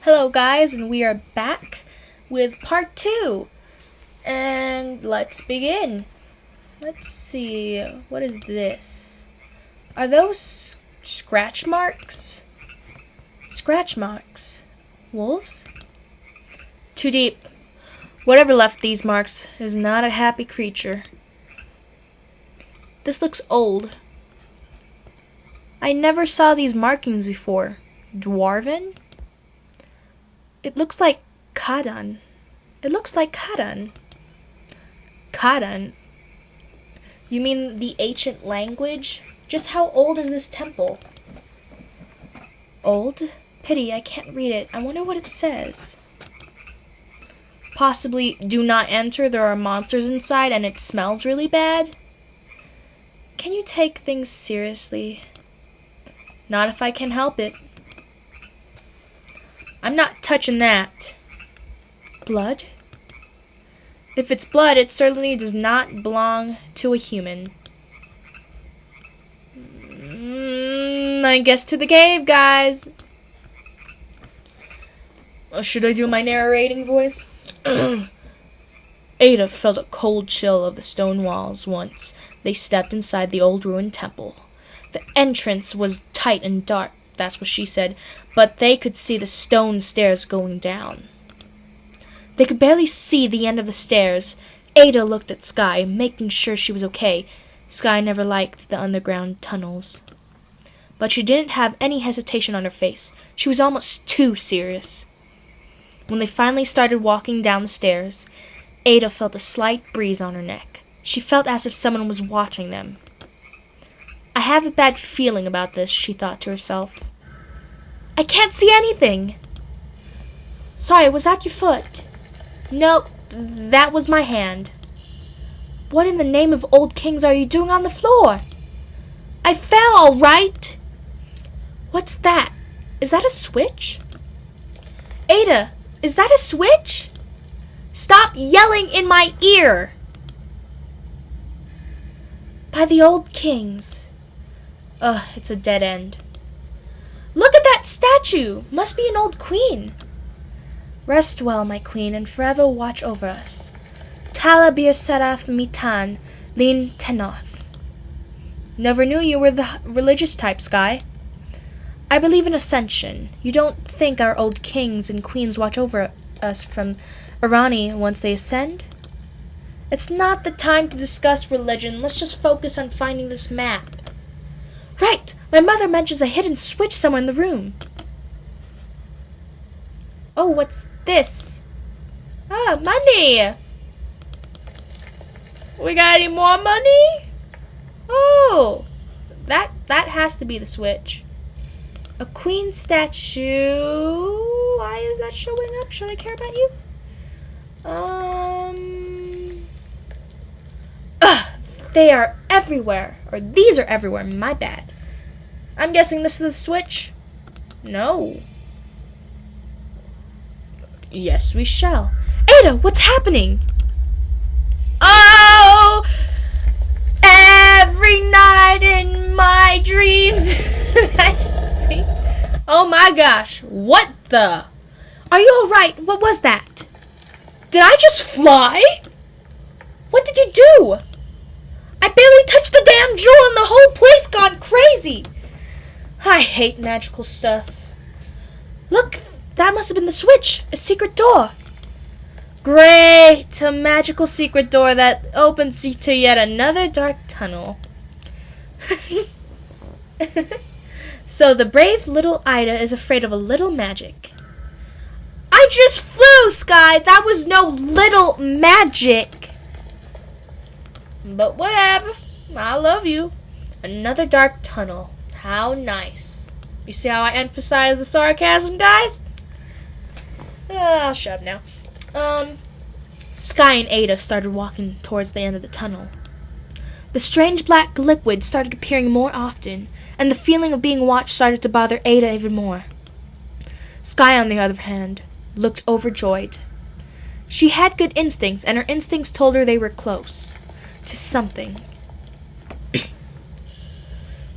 Hello guys, and we are back with part 2. And let's begin. Let's see, what is this? Are those scratch marks? Scratch marks. Wolves? Too deep. Whatever left these marks is not a happy creature. This looks old. I never saw these markings before. Dwarven? It looks like Kadan. Kadan? You mean the ancient language? Just how old is this temple? Old? Pity, I can't read it. I wonder what it says. Possibly, do not enter, there are monsters inside and it smells really bad? Can you take things seriously? Not if I can help it. I'm not touching that. Blood? If it's blood, it certainly does not belong to a human. I guess to the cave, guys. Should I do my narrating voice? Ada felt a cold chill of the stone walls once they stepped inside the old ruined temple. The entrance was tight and dark. That's what she said, but they could see the stone stairs going down. They could barely see the end of the stairs. Ada looked at Sky, making sure she was okay. Sky never liked the underground tunnels. But she didn't have any hesitation on her face. She was almost too serious. When they finally started walking down the stairs, Ada felt a slight breeze on her neck. She felt as if someone was watching them. I have a bad feeling about this, she thought to herself. I can't see anything. Sorry, was that your foot? Nope, that was my hand. What in the name of old kings are you doing on the floor? I fell, all right. What's that? Is that a switch? Ada, is that a switch? Stop yelling in my ear. By the old kings. Ugh, it's a dead end. Look at that statue! Must be an old queen. Rest well, my queen, and forever watch over us. Tala bir serath mitan, lin tenoth. Never knew you were the religious type, Sky. I believe in Ascension. You don't think our old kings and queens watch over us from Irani once they ascend? It's not the time to discuss religion. Let's just focus on finding this map. Right! My mother mentions a hidden switch somewhere in the room. Oh, what's this? Ah, money! We got any more money? Oh! That has to be the switch. A queen statue. Why is that showing up? Should I care about you? They are everywhere. Or these are everywhere. My bad. I'm guessing this is the switch. No. Yes, we shall. Ada, what's happening? Oh! Every night in my dreams. I see. Oh my gosh. What the? Are you alright? What was that? Did I just fly? What did you do? I barely touched the damn jewel and the whole place gone crazy. I hate magical stuff. Look, that must have been the switch. A secret door. Great! A magical secret door that opens to yet another dark tunnel. So the brave little Ida is afraid of a little magic. I just flew, Sky! That was no little magic! But whatever. I love you. Another dark tunnel. How nice. You see how I emphasize the sarcasm, guys? I'll shut up now. Sky and Ada started walking towards the end of the tunnel. The strange black liquid started appearing more often, and the feeling of being watched started to bother Ada even more. Sky, on the other hand, looked overjoyed. She had good instincts, and her instincts told her they were close to something.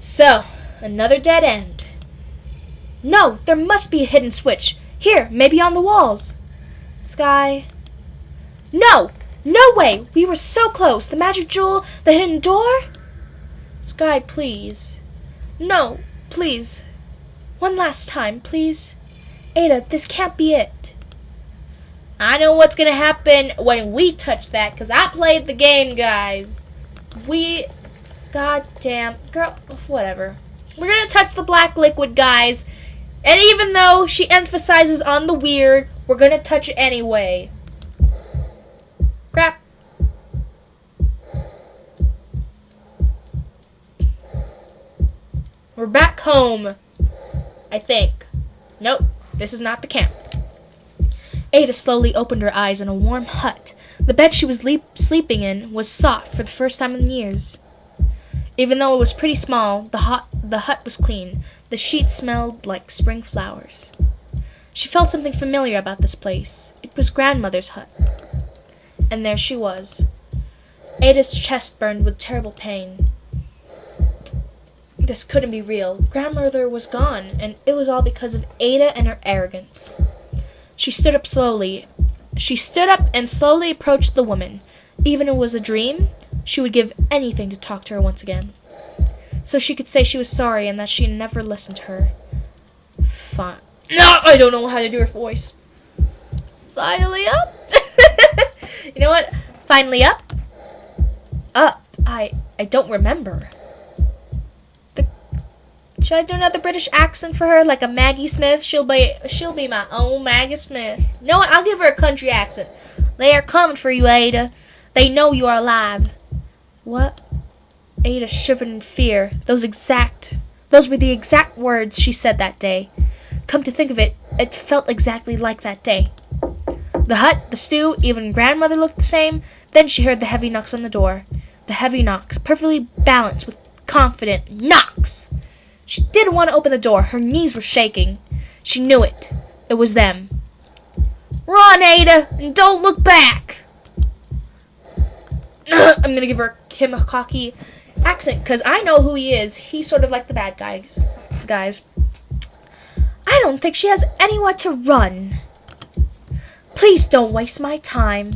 So, another dead end. No, there must be a hidden switch. Here, maybe on the walls. Sky. No! No way! We were so close. The magic jewel, the hidden door? Sky, please. No, please. One last time, please. Ada, this can't be it. I know what's gonna happen when we touch that, because I played the game, guys. Goddamn. Girl, whatever. We're gonna touch the black liquid, guys. And even though she emphasizes on the weird, we're gonna touch it anyway. Crap. We're back home. I think. Nope, this is not the camp. Ada slowly opened her eyes in a warm hut. The bed she was sleeping in was soft for the first time in years. Even though it was pretty small, the hut was clean. The sheets smelled like spring flowers. She felt something familiar about this place. It was grandmother's hut. And there she was. Ada's chest burned with terrible pain. This couldn't be real. Grandmother was gone, and it was all because of Ada and her arrogance. She stood up and slowly approached the woman. Even if it was a dream, she would give anything to talk to her once again, so she could say she was sorry and that she never listened to her. Fine. No, I don't know how to do her voice. Finally up. You know what? Finally up. Up. I don't remember. Should I do another British accent for her, like a Maggie Smith? She'll be my own Maggie Smith. You know what? I'll give her a country accent. They are coming for you, Ada. They know you are alive. What? Ada shivered in fear. Those were the exact words she said that day. Come to think of it, it felt exactly like that day. The hut, the stew, even grandmother looked the same. Then she heard the heavy knocks on the door. The heavy knocks, perfectly balanced with confident knocks. She didn't want to open the door. Her knees were shaking. She knew it. It was them. Run, Ada, and don't look back. I'm going to give her a cocky accent, because I know who he is. He's sort of like the bad guys. I don't think she has anywhere to run. Please don't waste my time.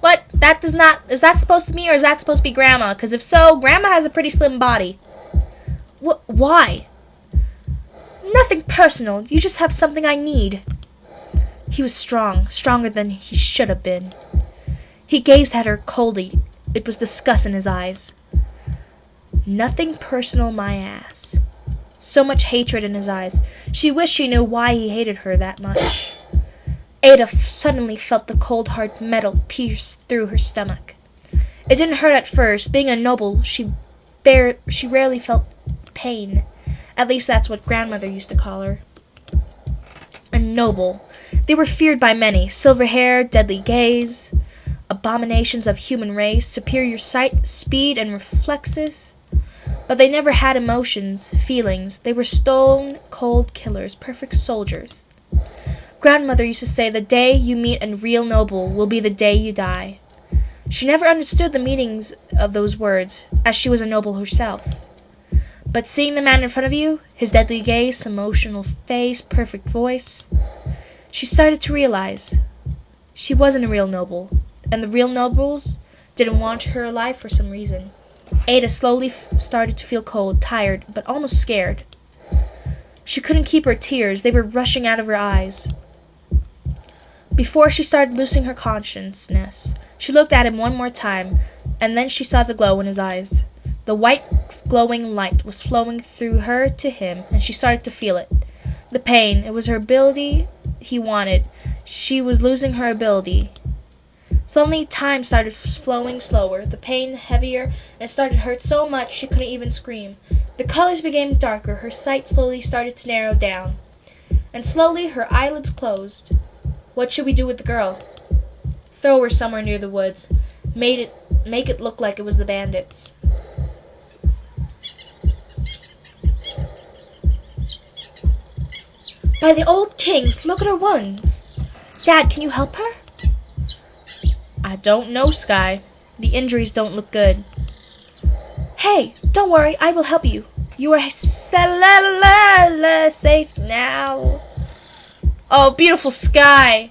What? Is that supposed to be me, or is that supposed to be Grandma? Because if so, Grandma has a pretty slim body. Why? Nothing personal. You just have something I need. He was strong, stronger than he should have been. He gazed at her coldly. It was disgust in his eyes. Nothing personal, my ass. So much hatred in his eyes. She wished she knew why he hated her that much. Ada suddenly felt the cold hard metal pierce through her stomach. It didn't hurt at first. Being a noble, she rarely felt pain. At least that's what grandmother used to call her. A noble. They were feared by many. Silver hair, deadly gaze, abominations of human race, superior sight, speed, and reflexes. But they never had emotions, feelings. They were stone-cold killers, perfect soldiers. Grandmother used to say, the day you meet a real noble will be the day you die. She never understood the meanings of those words, as she was a noble herself. But seeing the man in front of you, his deadly gaze, emotional face, perfect voice, she started to realize she wasn't a real noble, and the real nobles didn't want her alive for some reason. Ada slowly started to feel cold, tired, but almost scared. She couldn't keep her tears. They were rushing out of her eyes. Before she started losing her consciousness, she looked at him one more time, and then she saw the glow in his eyes. The white glowing light was flowing through her to him, and she started to feel it. The pain, it was her ability he wanted. She was losing her ability. Suddenly, time started flowing slower, the pain heavier, and it started to hurt so much she couldn't even scream. The colors became darker, her sight slowly started to narrow down, and slowly her eyelids closed. What should we do with the girl? Throw her somewhere near the woods. Make it look like it was the bandits. By the old kings, look at her wounds. Dad, can you help her? I don't know, Sky. The injuries don't look good. Hey, don't worry, I will help you. You are safe now. Oh, beautiful sky.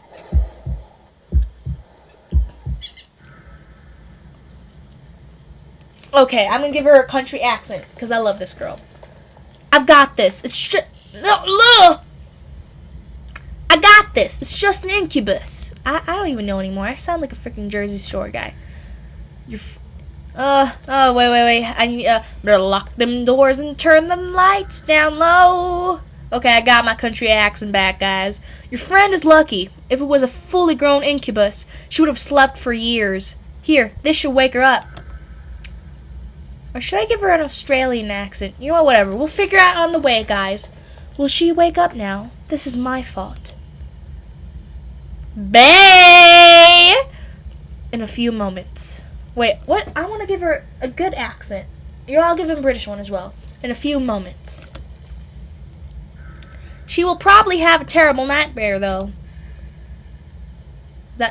Okay, I'm gonna give her a country accent because I love this girl. I've got this. It's just I got this. It's just an incubus. I don't even know anymore. I sound like a freaking Jersey Shore guy. Oh, wait. I need, better lock them doors and turn them lights down low. Okay, I got my country accent back, guys. Your friend is lucky. If it was a fully grown incubus, she would have slept for years. Here, this should wake her up. Or should I give her an Australian accent? You know what, whatever. We'll figure out on the way, guys. Will she wake up now? This is my fault. Bay! In a few moments. Wait, what? I want to give her a good accent. I'll give him a British one as well. In a few moments. She will probably have a terrible nightmare, though.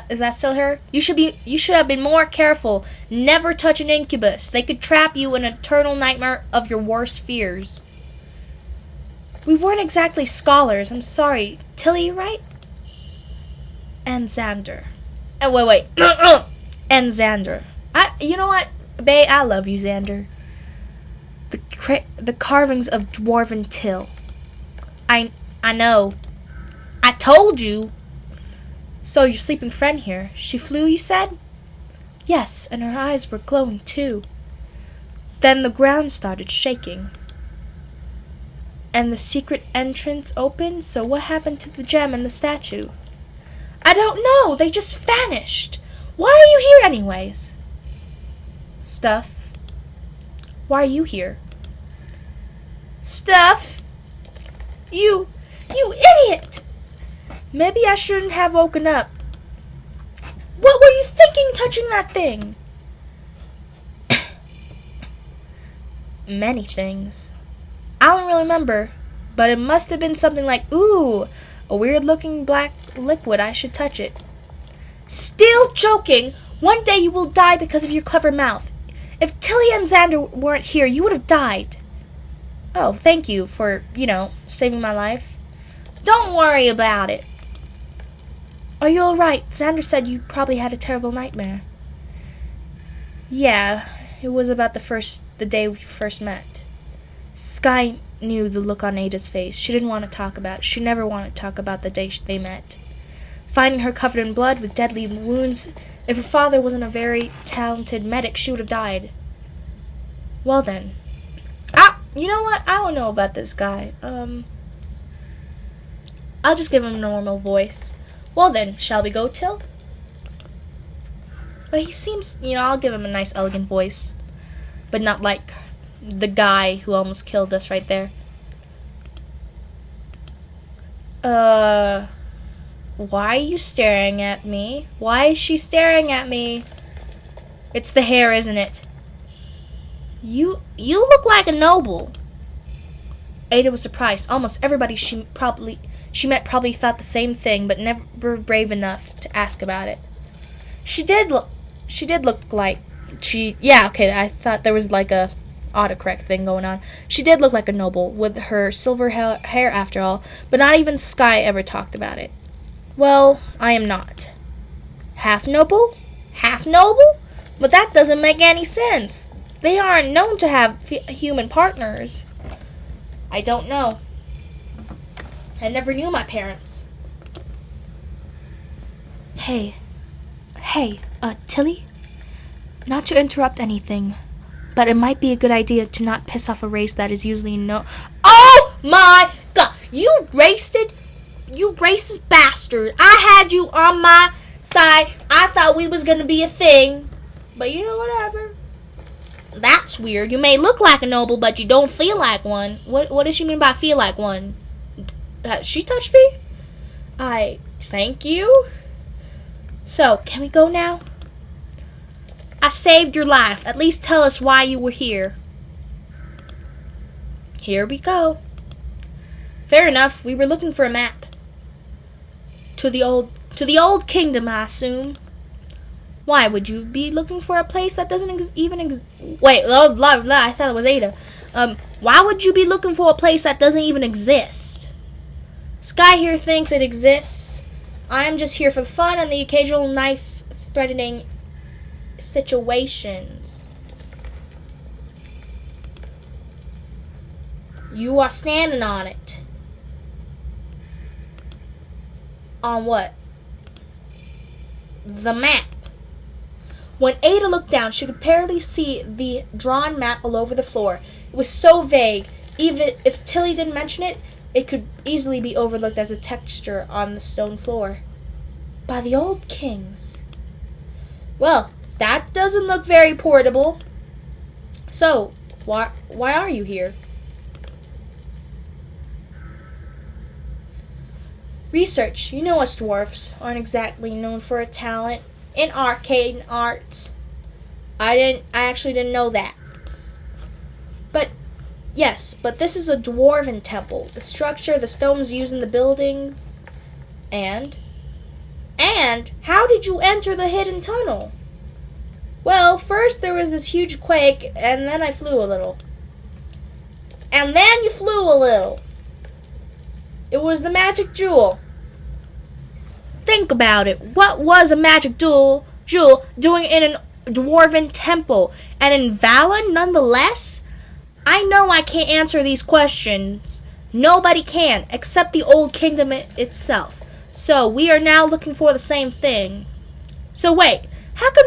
Is that still her? You should have been more careful. Never touch an incubus. They could trap you in an eternal nightmare of your worst fears. We weren't exactly scholars. I'm sorry. Tilly, right? And Xander. Oh, wait. And Xander. You know what, Bae? I love you, Xander. The carvings of Dwarven Till. I know. I told you. So, your sleeping friend here, she flew, you said? Yes, and her eyes were glowing, too. Then the ground started shaking. And the secret entrance opened, so what happened to the gem and the statue? I don't know, they just vanished. Why are you here anyways? Stuff. Why are you here? Stuff. You idiot! Maybe I shouldn't have woken up. What were you thinking touching that thing? Many things. I don't really remember, but it must have been something like, ooh, a weird-looking black liquid. I should touch it. Still joking! One day you will die because of your clever mouth. If Tilly and Xander weren't here, you would have died. Oh, thank you for, saving my life. Don't worry about it. Are you alright? Xander said you probably had a terrible nightmare. Yeah, it was about the day we first met. Sky knew the look on Ada's face. She didn't want to talk about it. She never wanted to talk about the day they met. Finding her covered in blood with deadly wounds, if her father wasn't a very talented medic, she would have died. Well then. You know what? I don't know about this guy. I'll just give him a normal voice. Well then, shall we go, Till? But he seems, I'll give him a nice, elegant voice. But not like the guy who almost killed us right there. Why are you staring at me? Why is she staring at me? It's the hair, isn't it? You look like a noble. Ada was surprised. Almost everybody she met probably thought the same thing, but never brave enough to ask about it. She did look like I thought there was like a autocorrect thing going on. She did look like a noble with her silver hair after all, but not even Sky ever talked about it. Well, I am not. Half noble? Half noble? But that doesn't make any sense. They aren't known to have human partners. I don't know. I never knew my parents. Hey, Tilly? Not to interrupt anything, but it might be a good idea to not piss off a race that is usually Oh my god! You racist bastard! I had you on my side. I thought we was gonna be a thing. But whatever. That's weird. You may look like a noble, but you don't feel like one. What does she mean by feel like one? She touched me? Thank you. So, can we go now? I saved your life. At least tell us why you were here. Here we go. Fair enough. We were looking for a map. To the old kingdom, I assume. Why would you be looking for a place that doesn't even exist? Wait, blah, blah, blah. I thought it was Ada. Why would you be looking for a place that doesn't even exist? Sky here thinks it exists. I'm just here for the fun and the occasional knife-threatening situations. You are standing on it. On what? The map. When Ada looked down, she could barely see the drawn map all over the floor. It was so vague, even if Tilly didn't mention it, it could easily be overlooked as a texture on the stone floor. By the old kings. Well, that doesn't look very portable. So, why are you here? Research. You know us dwarfs aren't exactly known for a talent in arcane arts. I actually didn't know that. But this is a dwarven temple. The structure, the stones used in the building, and how did you enter the hidden tunnel? Well, first there was this huge quake, and then I flew a little. And then you flew a little. It was the magic jewel. Think about it. What was a magic jewel doing in a dwarven temple? And in Valen, nonetheless? I know I can't answer these questions. Nobody can, except the old kingdom itself. So, we are now looking for the same thing. So wait, how come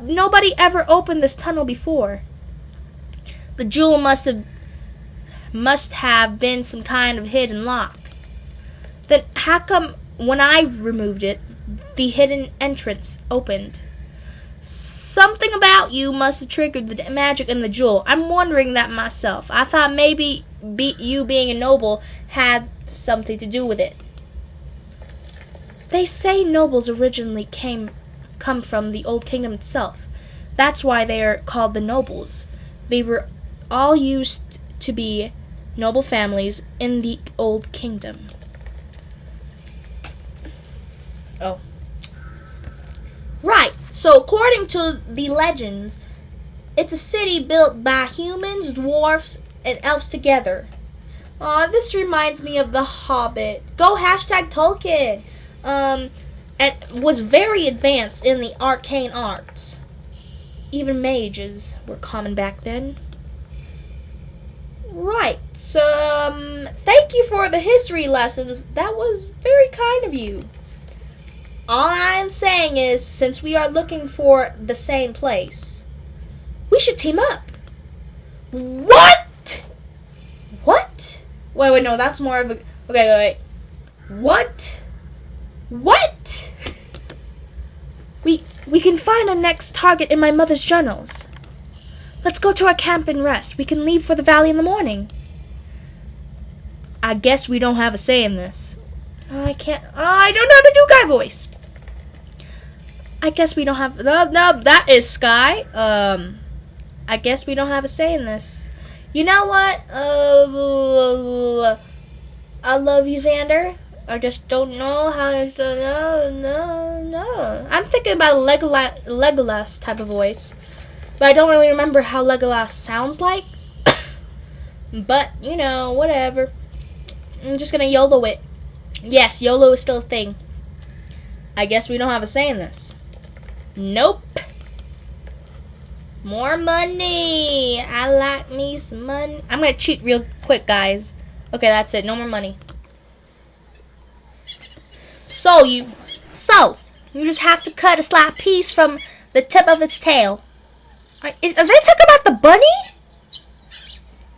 nobody ever opened this tunnel before? The jewel must have been some kind of hidden lock. Then how come when I removed it, the hidden entrance opened? Something about you must have triggered the magic in the jewel. I'm wondering that myself. I thought maybe you being a noble had something to do with it. They say nobles originally come from the old kingdom itself. That's why they are called the nobles. They were all used to be noble families in the old kingdom. Oh. Right, so according to the legends, it's a city built by humans, dwarfs, and elves together. Aw, this reminds me of The Hobbit. Go #Tolkien! And was very advanced in the arcane arts. Even mages were common back then. Right, so, thank you for the history lessons. That was very kind of you. All I'm saying is, since we are looking for the same place, we should team up. What? What? Wait, no, that's more of a... Okay, wait. What? What? We can find our next target in my mother's journals. Let's go to our camp and rest. We can leave for the valley in the morning. I guess we don't have a say in this. I don't know how to do guy voice. I guess we don't have... No, that is Sky. I guess we don't have a say in this. You know what? I love you, Xander. I just don't know how to... No. I'm thinking about a Legolas type of voice. But I don't really remember how Legolas sounds like. But, you know, whatever. I'm just gonna YOLO it. Yes, YOLO is still a thing. I guess we don't have a say in this. Nope. More money. I like me some money. I'm gonna cheat real quick, guys. Okay, that's it. No more money. So you just have to cut a slight piece from the tip of its tail. Are they talking about the bunny?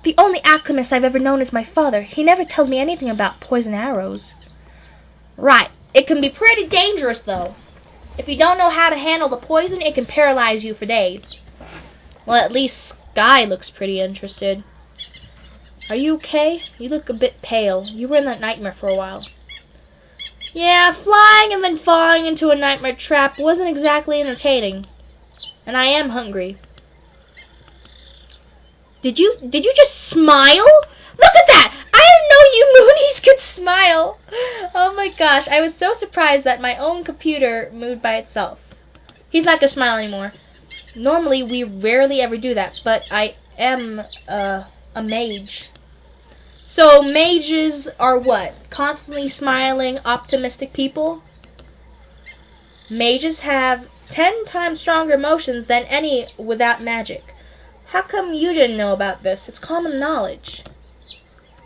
The only alchemist I've ever known is my father. He never tells me anything about poison arrows. Right. It can be pretty dangerous, though. If you don't know how to handle the poison, it can paralyze you for days. Well, at least Sky looks pretty interested. Are you okay? You look a bit pale. You were in that nightmare for a while. Yeah, flying and then falling into a nightmare trap wasn't exactly entertaining. And I am hungry. Did you just smile? Look at that! I didn't know you Moonies could smile! Oh my gosh, I was so surprised that my own computer moved by itself. He's not gonna smile anymore. Normally, we rarely ever do that, but I am a mage. So mages are what? Constantly smiling, optimistic people? Mages have 10 times stronger emotions than any without magic. How come you didn't know about this? It's common knowledge.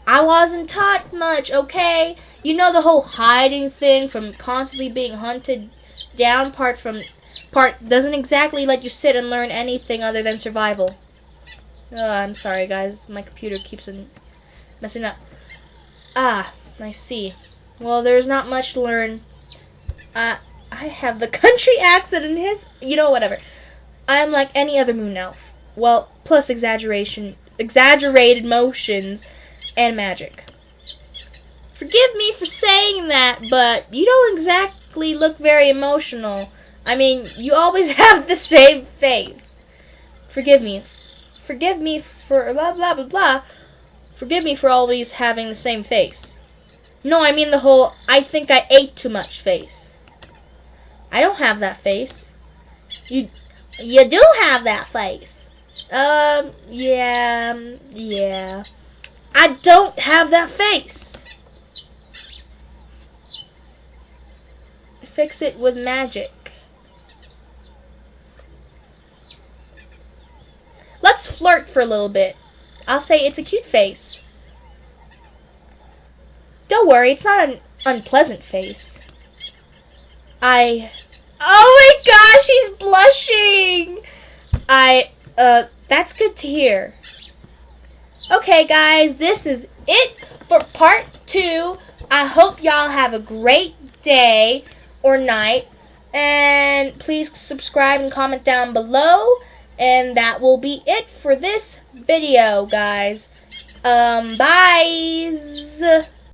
I wasn't taught much, okay? You know the whole hiding thing from constantly being hunted down part doesn't exactly let you sit and learn anything other than survival. I'm sorry guys, my computer keeps messing up. Ah, I see. Well, there's not much to learn. I have the country accent in his... whatever. I'm like any other moon elf. Well, plus exaggerated motions and magic. Forgive me for saying that, but you don't exactly look very emotional. I mean, you always have the same face. Forgive me. Forgive me for blah blah blah blah. Forgive me for always having the same face. No, I mean the whole I think I ate too much face. I don't have that face. You do have that face. Yeah. I don't have that face. Fix it with magic. Let's flirt for a little bit. I'll say it's a cute face. Don't worry, it's not an unpleasant face. Oh my gosh, he's blushing! That's good to hear. Okay, guys, this is it for part 2. I hope y'all have a great day or night. And please subscribe and comment down below. And that will be it for this video, guys. Bye.